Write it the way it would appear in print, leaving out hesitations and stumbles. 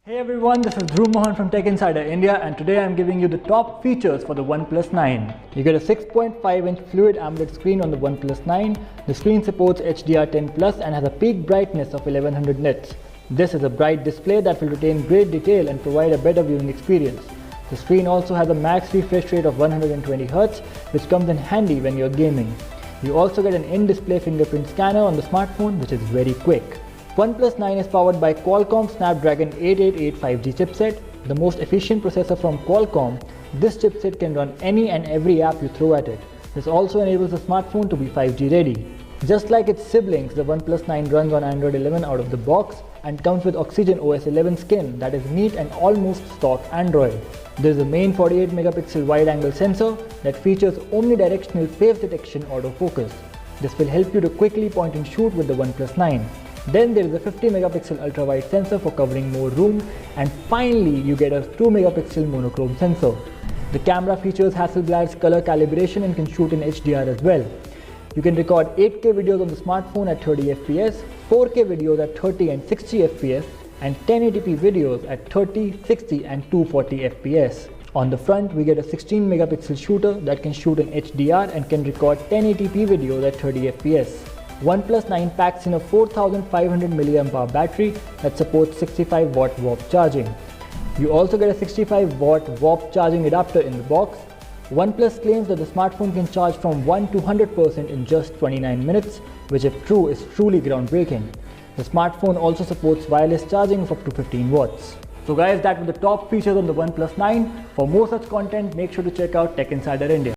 Hey everyone, this is Dhruv Mohan from Tech Insider India, and today I'm giving you the top features for the OnePlus 9. You get a 6.5-inch Fluid AMOLED screen on the OnePlus 9. The screen supports HDR10 Plus and has a peak brightness of 1100 nits. This is a bright display that will retain great detail and provide a better viewing experience. The screen also has a max refresh rate of 120Hz, which comes in handy when you're gaming. You also get an in-display fingerprint scanner on the smartphone, which is very quick. OnePlus 9 is powered by Qualcomm Snapdragon 888 5G chipset, the most efficient processor from Qualcomm. This chipset can run any and every app you throw at it. This also enables the smartphone to be 5G ready. Just like its siblings, the OnePlus 9 runs on Android 11 out of the box and comes with Oxygen OS 11 skin that is neat and almost stock Android. There is a main 48 megapixel wide-angle sensor that features omnidirectional face detection autofocus. This will help you to quickly point and shoot with the OnePlus 9. Then there is a 50 megapixel ultra-wide sensor for covering more room, and finally you get a 2 megapixel monochrome sensor. The camera features Hasselblad's color calibration and can shoot in HDR as well. You can record 8K videos on the smartphone at 30 FPS, 4K videos at 30 and 60 FPS, and 1080p videos at 30, 60 and 240 FPS. On the front, we get a 16 megapixel shooter that can shoot in HDR and can record 1080p videos at 30 FPS. OnePlus 9 packs in a 4500 mAh battery that supports 65 watt warp charging. You also get a 65 watt warp charging adapter in the box. OnePlus claims that the smartphone can charge from 1 to 100% in just 29 minutes, which if true is truly groundbreaking. The smartphone also supports wireless charging of up to 15 watts. So guys, that were the top features on the OnePlus 9. For more such content, make sure to check out Tech Insider India.